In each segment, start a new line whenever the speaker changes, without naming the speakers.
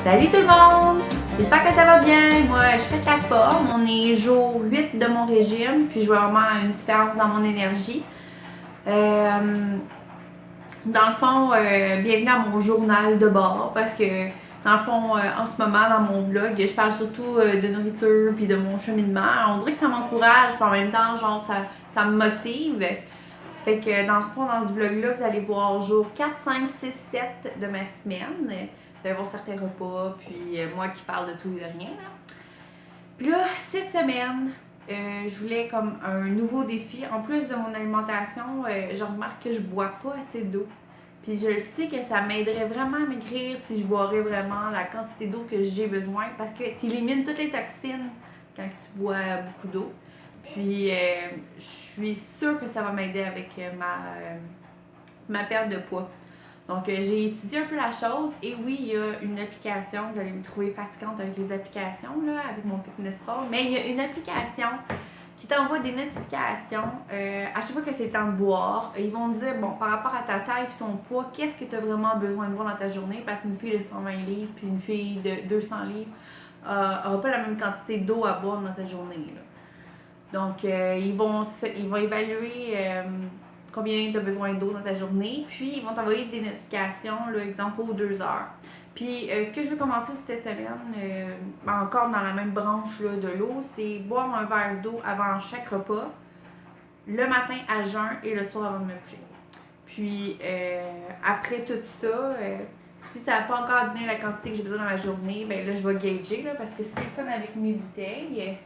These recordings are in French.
Salut tout le monde! J'espère que ça va bien. Moi, je fais de la forme. On est jour 8 de mon régime, puis je vois vraiment une différence dans mon énergie. Dans le fond, bienvenue à mon journal de bord parce que dans le fond, en ce moment, dans mon vlog, je parle surtout de nourriture puis de mon cheminement. On dirait que ça m'encourage, puis en même temps, genre, ça me motive. Fait que dans le fond, dans ce vlog-là, vous allez voir jour 4, 5, 6, 7 de ma semaine. Vous allez voir certains repas, puis moi qui parle de tout et de rien. Là. Puis là, cette semaine, je voulais comme un nouveau défi. En plus de mon alimentation, je remarque que je bois pas assez d'eau. Puis je sais que ça m'aiderait vraiment à maigrir si je boirais vraiment la quantité d'eau que j'ai besoin parce que tu élimines toutes les toxines quand tu bois beaucoup d'eau. Puis je suis sûre que ça va m'aider avec ma perte de poids. Donc j'ai étudié un peu la chose et oui, il y a une application, vous allez me trouver fatigante avec les applications là, avec mon FitnessPal, mais il y a une application qui t'envoie des notifications à chaque fois que c'est le temps de boire. Ils vont te dire, bon, par rapport à ta taille et ton poids, qu'est-ce que tu as vraiment besoin de boire dans ta journée parce qu'une fille de 120 livres puis une fille de 200 livres n'aura pas la même quantité d'eau à boire dans sa journée. Là. Donc, ils vont évaluer combien tu as besoin d'eau dans ta journée, puis ils vont t'envoyer des notifications, là, exemple, aux 2 heures. Puis, ce que je veux commencer aussi cette semaine, encore dans la même branche là, de l'eau, c'est boire un verre d'eau avant chaque repas, le matin à jeun et le soir avant de me coucher. Puis, après tout ça, si ça n'a pas encore donné la quantité que j'ai besoin dans ma journée, ben là, je vais gager, là, parce que ce qui est fun avec mes bouteilles,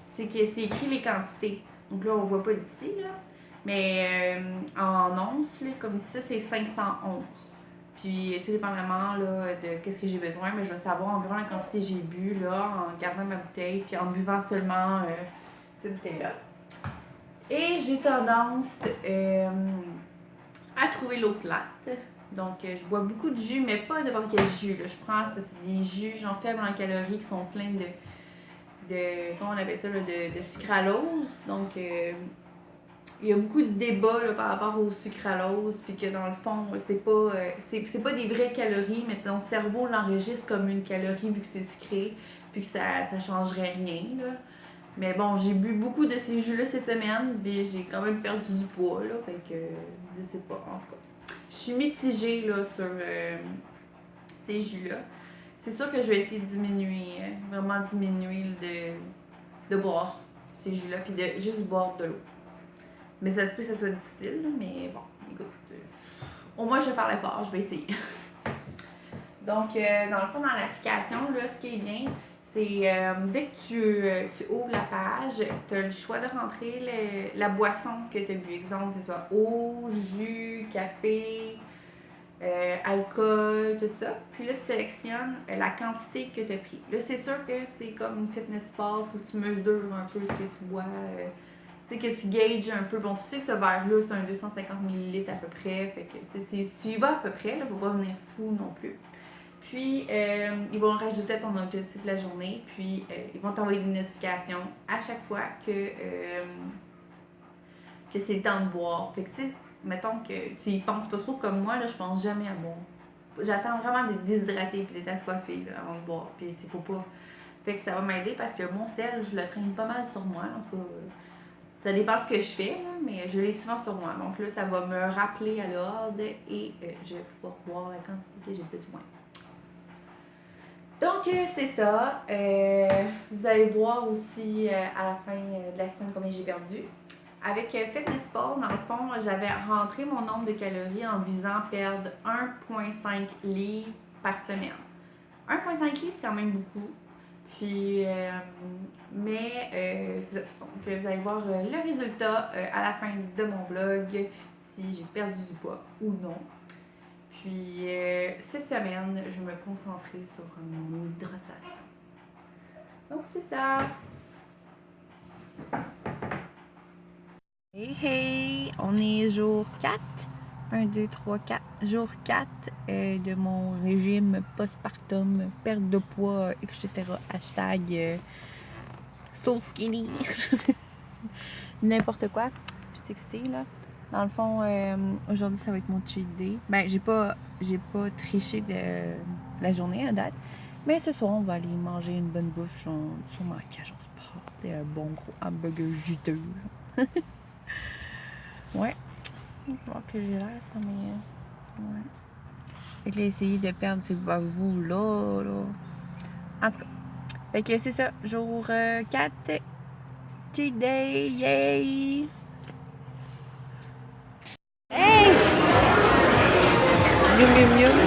c'est que c'est écrit les quantités. Donc là, on ne voit pas d'ici, là. Mais en onces, là, comme ça, c'est 511. Puis tout dépendamment là, de qu'est-ce que j'ai besoin, mais je vais savoir environ la quantité que j'ai bu là, en gardant ma bouteille, puis en buvant seulement cette bouteille-là. Et j'ai tendance à trouver l'eau plate. Donc, je bois beaucoup de jus, mais pas n'importe quel jus. Là. Je prends c'est des jus genre faibles en calories qui sont pleins de comment on appelle ça, là, de sucralose. Donc, il y a beaucoup de débats là, par rapport au sucralose, puis que dans le fond, c'est pas des vraies calories, mais ton cerveau l'enregistre comme une calorie vu que c'est sucré, puis que ça changerait rien. Là. Mais bon, j'ai bu beaucoup de ces jus-là cette semaine, puis j'ai quand même perdu du poids, là, fait que je sais pas, en tout cas. Je suis mitigée là, sur ces jus-là. C'est sûr que je vais essayer de diminuer, vraiment diminuer de boire ces jus-là, puis de juste boire de l'eau. Mais ça se peut que ça soit difficile, mais bon, écoute, au moins je vais faire l'effort, je vais essayer. Donc, dans le fond, dans l'application, là, ce qui est bien, c'est dès que tu ouvres la page, tu as le choix de rentrer la boisson que tu as bu. Exemple, que ce soit eau, jus, café, alcool, tout ça. Puis là, tu sélectionnes la quantité que tu as pris. Là, c'est sûr que c'est comme une FitnessPal, il faut que tu mesures un peu ce que tu bois. Tu sais, que tu gages un peu. Bon, tu sais que ce verre-là, c'est un 250 ml à peu près. Fait que tu y vas à peu près, là, faut pas venir fou non plus. Puis, ils vont rajouter ton objectif de la journée. Puis, ils vont t'envoyer des notifications à chaque fois que c'est le temps de boire. Fait que, tu sais, mettons que tu y penses pas trop comme moi, là, je pense jamais à boire. J'attends vraiment d'être déshydratée puis d'être assoiffée là, avant de boire. Puis, c'est faut pas. Fait que ça va m'aider parce que mon sel, je le traîne pas mal sur moi. En tout cas, ça dépend ce que je fais, là, mais je l'ai souvent sur moi. Donc là, ça va me rappeler à l'ordre et je vais pouvoir boire la quantité que j'ai besoin. Donc, c'est ça. Vous allez voir aussi à la fin de la semaine combien j'ai perdu. Avec FitnessPal, dans le fond, j'avais rentré mon nombre de calories en visant perdre 1,5 livre par semaine. 1,5 livre, c'est quand même beaucoup. Puis, c'est ça. Donc, vous allez voir le résultat à la fin de mon vlog, si j'ai perdu du poids ou non. Puis, cette semaine, je vais me concentrer sur mon hydratation. Donc, c'est ça. Hey, hey! On est jour 4. 1, 2, 3, 4. Jour 4 de mon régime postpartum, perte de poids, etc. Hashtag so skinny. N'importe quoi. Je suis excitée, là. Dans le fond, aujourd'hui, ça va être mon cheat day. Ben, j'ai pas triché de la journée à date. Mais ce soir, on va aller manger une bonne bouffe, sûrement à Cajun Sport. C'est un bon gros hamburger juteux. Ouais. Je vois que j'ai l'air, ça, mais. Ouais. Fait que là, essayer de perdre ces bavous là. En tout cas. Fait que c'est ça. Jour 4. Cheat day. Yay! Hey! Mium mium mium.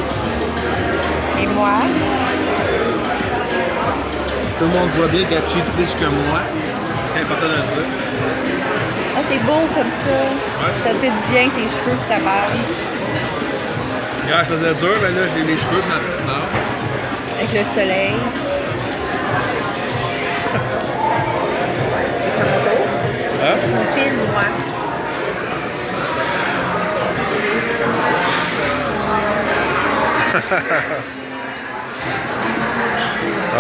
Et moi.
Tout le monde voit bien qu'elle cheat plus que moi. C'est important de le dire.
Ah, t'es beau comme ça.
Ouais,
Ça te fait du bien, tes cheveux et ta barbe.
hier, je faisais dur, mais là, j'ai les cheveux de ma petite mort.
Avec le soleil. C'est à mon tour.
Hein?
Mon film, moi.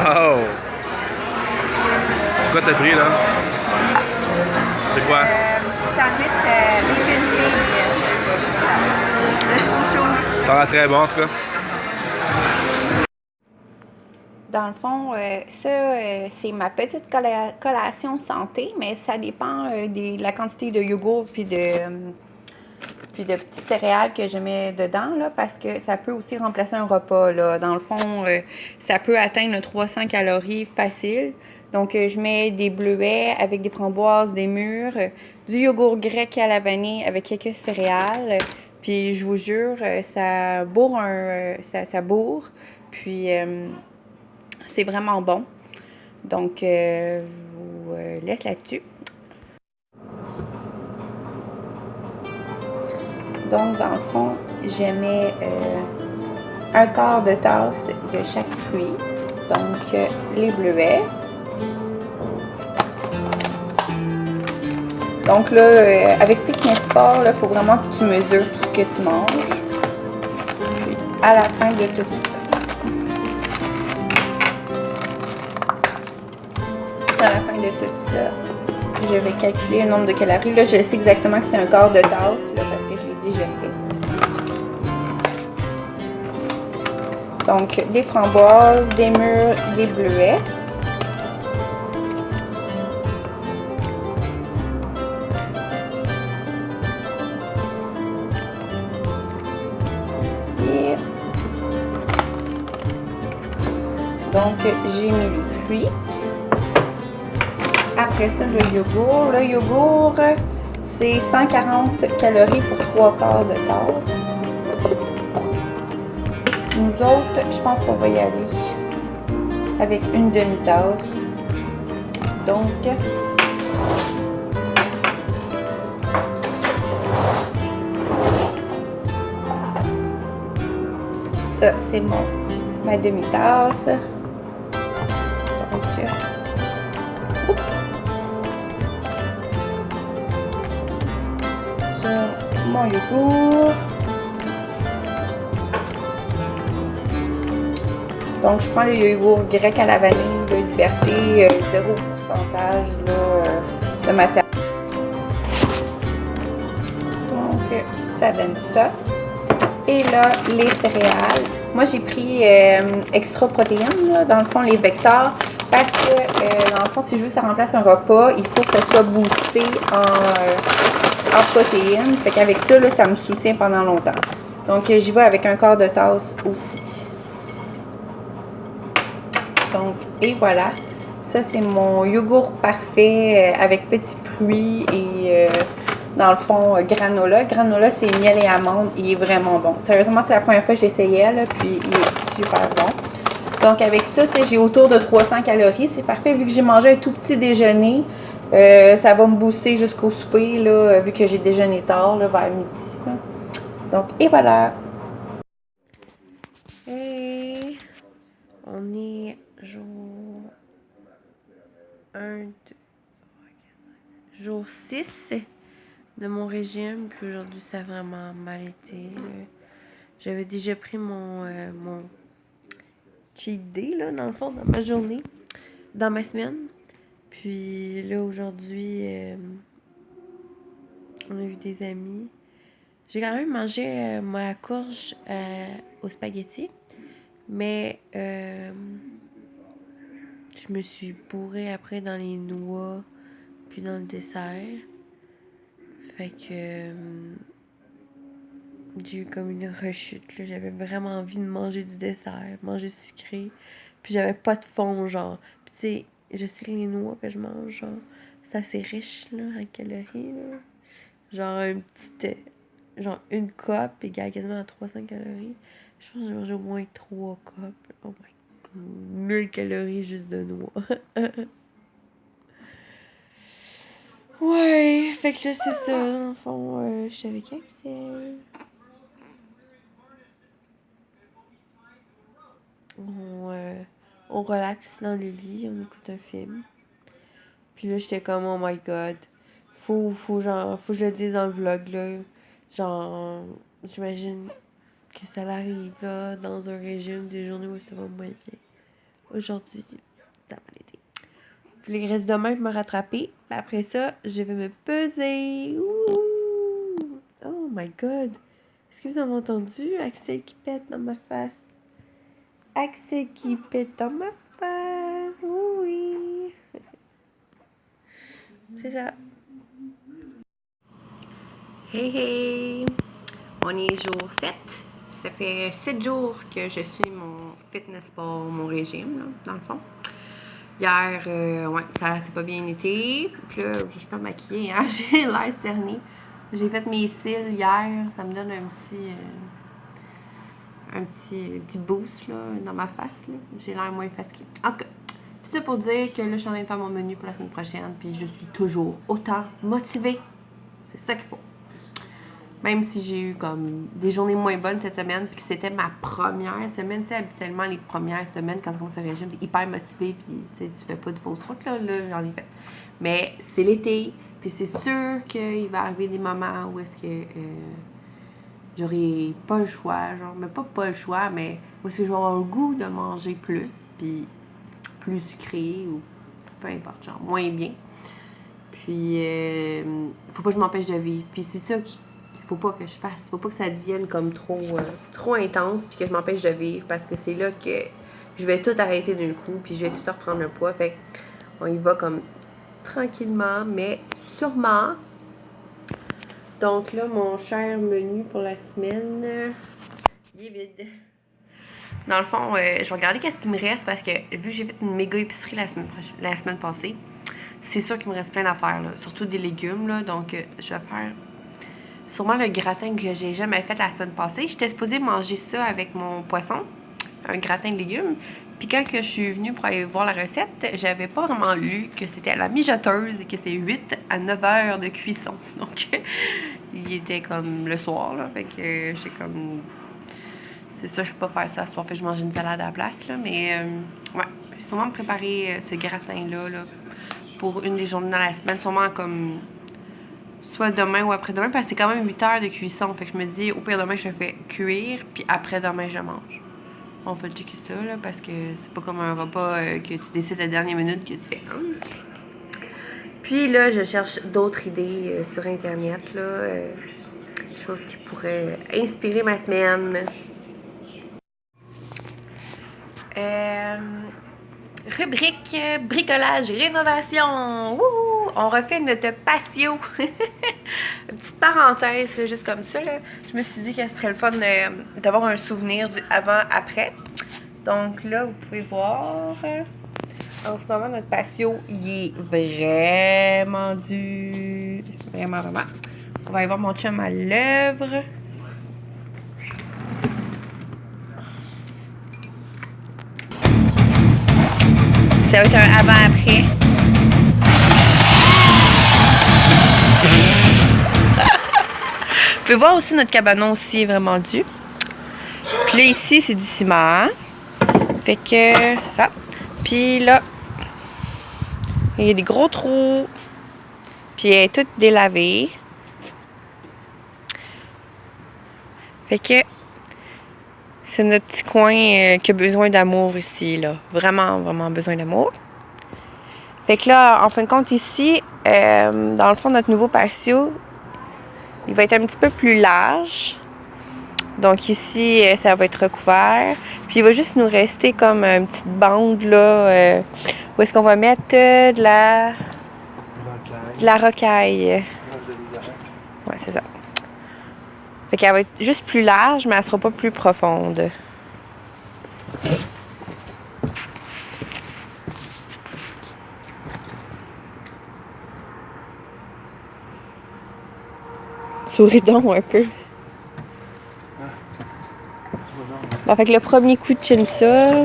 Oh! C'est quoi t'as pris, là? C'est quoi?
Sandwich bacon fig. Le chaud.
Ça a l'air très bon, en tout cas.
Dans le fond, ça, c'est ma petite collation santé, mais ça dépend de la quantité de yogourt puis de petites céréales que je mets dedans, là, parce que ça peut aussi remplacer un repas, là. Dans le fond, ça peut atteindre 300 calories facile. Donc, je mets des bleuets avec des framboises, des mûres, du yogourt grec à la vanille avec quelques céréales. Puis, je vous jure, ça bourre ça bourre. Puis, c'est vraiment bon. Donc, je vous laisse là-dessus. Donc, dans le fond, je mets un quart de tasse de chaque fruit. Donc, les bleuets. Donc là, avec Fitness Sport, il faut vraiment que tu mesures tout ce que tu manges. Puis, à la fin de tout ça. À la fin de tout ça, je vais calculer le nombre de calories. Là, je sais exactement que c'est un quart de tasse, là, parce que je l'ai déjà fait. Donc, des framboises, des mûres, des bleuets. Ici. Donc, j'ai mis les fruits. Après ça, le yogourt. Le yogourt, c'est 140 calories pour 3 quarts de tasse. Nous autres, je pense qu'on va y aller avec une demi-tasse. Donc, ça, c'est ma demi-tasse. Donc, sur mon yogourt. Donc, je prends le yogourt grec à la vanille, de Liberté, 0% de matière. Donc, ça donne ça. Et là, les céréales. Moi, j'ai pris extra protéines, là, dans le fond, les vecteurs, parce que, dans le fond, si je veux que ça remplace un repas, il faut que ça soit boosté en protéines. Fait qu'avec ça, là, ça me soutient pendant longtemps. Donc, j'y vais avec un quart de tasse aussi. Donc, et voilà. Ça, c'est mon yogourt parfait avec petits fruits et, dans le fond, granola. Granola, c'est miel et amandes. Il est vraiment bon. Sérieusement, c'est la première fois que je l'essayais, là, puis il est super bon. Donc, avec ça, j'ai autour de 300 calories. C'est parfait. Vu que j'ai mangé un tout petit déjeuner, ça va me booster jusqu'au souper, là, vu que j'ai déjeuné tard, là, vers midi. Là. Donc, et voilà. Hey! On est jour 1, 2, jour 6 de mon régime. Puis aujourd'hui, ça a vraiment mal été. J'avais déjà pris mon cheat day, là, dans le fond, dans ma journée, dans ma semaine. Puis là, aujourd'hui, on a eu des amis. J'ai quand même mangé ma courge aux spaghettis.
Mais je me suis bourrée après dans les noix, puis dans le dessert. Fait que j'ai eu comme une rechute, là. J'avais vraiment envie de manger du dessert, manger sucré. Puis j'avais pas de fond, genre. Puis tu sais, je sais que les noix que je mange, genre, c'est assez riche, là, en calories, là. Genre, genre, une cope égale quasiment à 300 calories. Je pense que j'ai mangé au moins 3 copes. Oh my god. 1000 calories juste de noix. Ouais, fait que là, c'est ça. Dans le fond, je suis avec Axel. On relaxe dans le lit, on écoute un film. Puis là, j'étais comme, oh my god. Genre, faut que je le dise dans le vlog, là. Genre, j'imagine que ça arrive, là, dans un régime, des journées où ça va moins bien. Aujourd'hui, ça pas été. Puis il reste demain pour me rattraper. Puis après ça, je vais me peser. Ouh! Oh my god. Est-ce que vous avez entendu Axel qui pète dans ma face? Axel qui pète dans ma face. Oui. C'est ça. Hey hey! On est jour 7. Ça fait 7 jours que je suis mon fitness pour mon régime, là, dans le fond. Hier, ouais, ça s'est pas bien été. Puis là, je suis pas maquillée, hein? J'ai l'air cernée. J'ai fait mes cils hier. Ça me donne un petit boost là, dans ma face. J'ai l'air moins fatiguée. En tout cas, tout ça pour dire que là, je suis en train de faire mon menu pour la semaine prochaine. Puis je suis toujours autant motivée. C'est ça qu'il faut. Même si j'ai eu comme des journées moins bonnes cette semaine, puis que c'était ma première semaine. Tu sais, habituellement, les premières semaines, quand on se régime, t'es hyper motivé, puis tu fais pas de fausses routes, là, j'en ai fait. Mais c'est l'été, puis c'est sûr qu'il va arriver des moments où est-ce que j'aurai pas le choix, genre, mais pas le choix, mais où est-ce que j'aurai le goût de manger plus, puis plus sucré, ou peu importe, genre, moins bien. Puis, faut pas que je m'empêche de vivre. Puis c'est ça qui faut pas que je fasse. Faut pas que ça devienne comme trop intense puis que je m'empêche de vivre parce que c'est là que je vais tout arrêter d'un coup puis je vais tout reprendre le poids. Fait on y va comme tranquillement mais sûrement. Donc là, mon cher menu pour la semaine, il est vide. Dans le fond, je vais regarder qu'est-ce qui me reste parce que vu que j'ai fait une méga épicerie la semaine passée, c'est sûr qu'il me reste plein d'affaires, là, surtout des légumes. Là, donc, je vais faire sûrement le gratin que j'ai jamais fait la semaine passée. J'étais supposée manger ça avec mon poisson, un gratin de légumes. Puis quand que je suis venue pour aller voir la recette, j'avais pas vraiment lu que c'était à la mijoteuse et que c'est 8 à 9 heures de cuisson. Donc, il était comme le soir, là. Fait que j'ai comme... C'est ça, je peux pas faire ça ce soir. Fait que je mange une salade à la place, là. Mais, ouais, je vais sûrement me préparer ce gratin-là, là, pour une des journées dans la semaine. Sûrement comme... soit demain ou après-demain, parce que c'est quand même 8 heures de cuisson. Fait que je me dis, au pire demain, je fais cuire, puis après-demain, je mange. On va checker ça, là, parce que c'est pas comme un repas que tu décides à la dernière minute que tu fais. Puis là, je cherche d'autres idées sur Internet, là. Des choses qui pourraient inspirer ma semaine. Rubrique bricolage rénovation. Wouhou! On refait notre patio. Une petite parenthèse, là, juste comme ça. Là. Je me suis dit que ce serait le fun d'avoir un souvenir du avant-après. Donc là, vous pouvez voir. En ce moment, notre patio, il est vraiment dur. Vraiment, vraiment. On va aller voir mon chum à l'œuvre. Ça va être un avant-après. Vous pouvez voir aussi notre cabanon aussi est vraiment dur. Puis là ici c'est du ciment. Fait que c'est ça. Puis là, il y a des gros trous. Puis elle est toute délavée. Fait que c'est notre petit coin qui a besoin d'amour ici, là. Vraiment, vraiment besoin d'amour. Fait que là, en fin de compte, ici, dans le fond, notre nouveau patio, il va être un petit peu plus large. Donc ici, ça va être recouvert. Puis il va juste nous rester comme une petite bande là, où est-ce qu'on va mettre de la rocaille. Ouais, c'est ça. Fait qu'elle va être juste plus large, mais elle sera pas plus profonde. Souris donc un peu. Bon, fait que le premier coup de chinsa.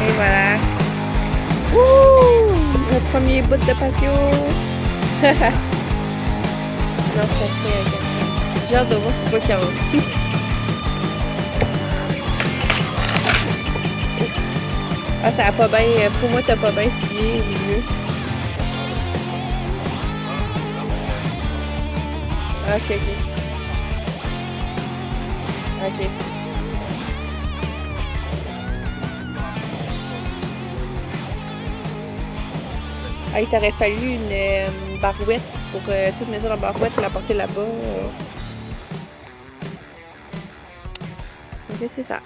Et voilà. Ouh! Le premier bout de patio. Non, ça fait. J'ai hâte de voir c'est quoi qu'il y a en dessous. Ah, ça a pas bien. Pour moi, t'as pas bien scié au milieu. Ok, ok. Ok. Ah, il t'aurait fallu une barouette pour toute maison en barouette la porter là-bas. Ok, c'est ça.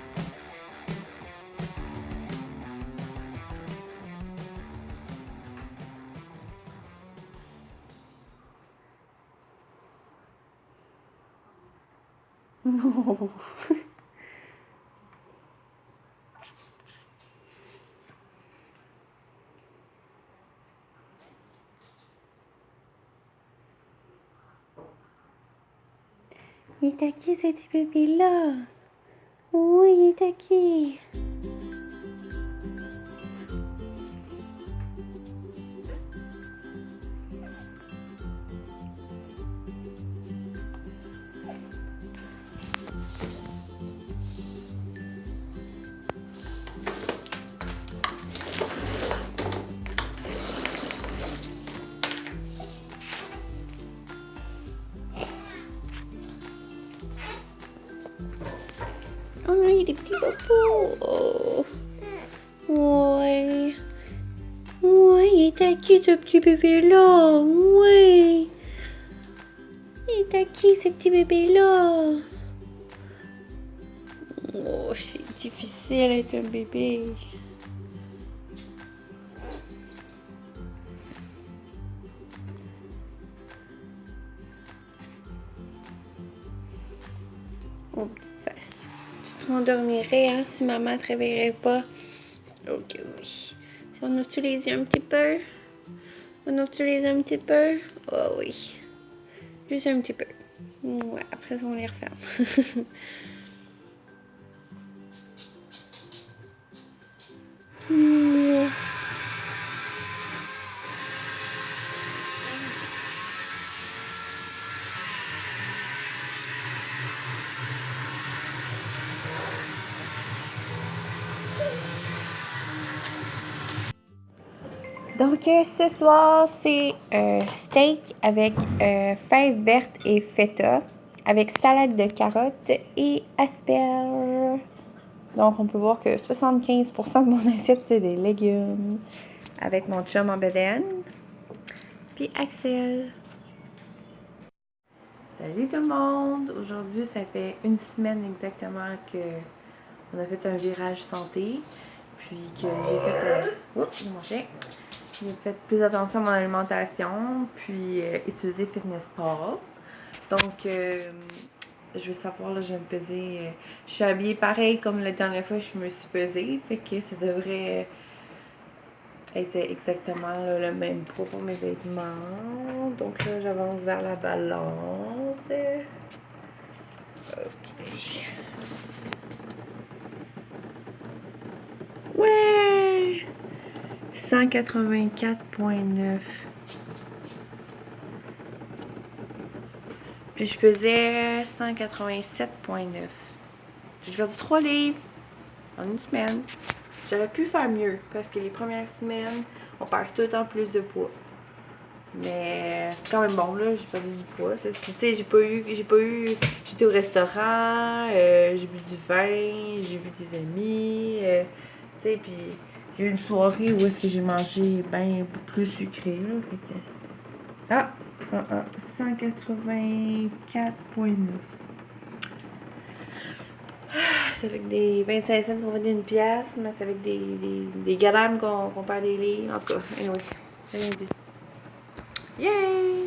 Il est à qui ce petit bébé-là? Oui, il est à qui? Oh non, il y a des petits bobos. Oh. Ouais. Ouais, il est à qui ce petit bébé-là? Ouais. Il est à qui ce petit bébé-là? Oh, c'est difficile d'être un bébé. Oh, petite face. Tu t'endormirais, hein, si maman te réveillerait pas. Ok, oui. On ouvre-tu les yeux un petit peu? On ouvre-tu les yeux un petit peu? Oh oui. Juste un petit peu. Ouais, après on les referme. Donc, ce soir, c'est steak avec fèves vertes et feta, avec salade de carottes et asperges. Donc, on peut voir que 75% de mon assiette, c'est des légumes. Avec mon chum en bedaine. Puis Axel. Salut tout le monde! Aujourd'hui, ça fait une semaine exactement que on a fait un virage santé. Puis que j'ai fait... J'ai fait plus attention à mon alimentation, puis utiliser Fitnesspal. Donc, je veux savoir, là, je vais me peser. Je suis habillée pareil comme la dernière fois que je me suis pesée, fait que ça devrait être exactement là, le même poids pour mes vêtements. Donc là, j'avance vers la balance. Ok. Ouais! 184,9. Puis je pesais 187,9. J'ai perdu 3 livres en une semaine. J'aurais pu faire mieux parce que les premières semaines, on perd tout le temps plus de poids. Mais c'est quand même bon, là, j'ai perdu du poids. Puis tu sais, j'étais au restaurant, j'ai bu du vin, j'ai vu des amis, tu sais, puis il y a eu une soirée où est-ce que j'ai mangé ben un peu plus sucré, là, fait que... 184,9. C'est avec des 25 cents qu'on vend une pièce, mais c'est avec des galames qu'on perd les livres. En tout cas, anyway, rien dit. Yay!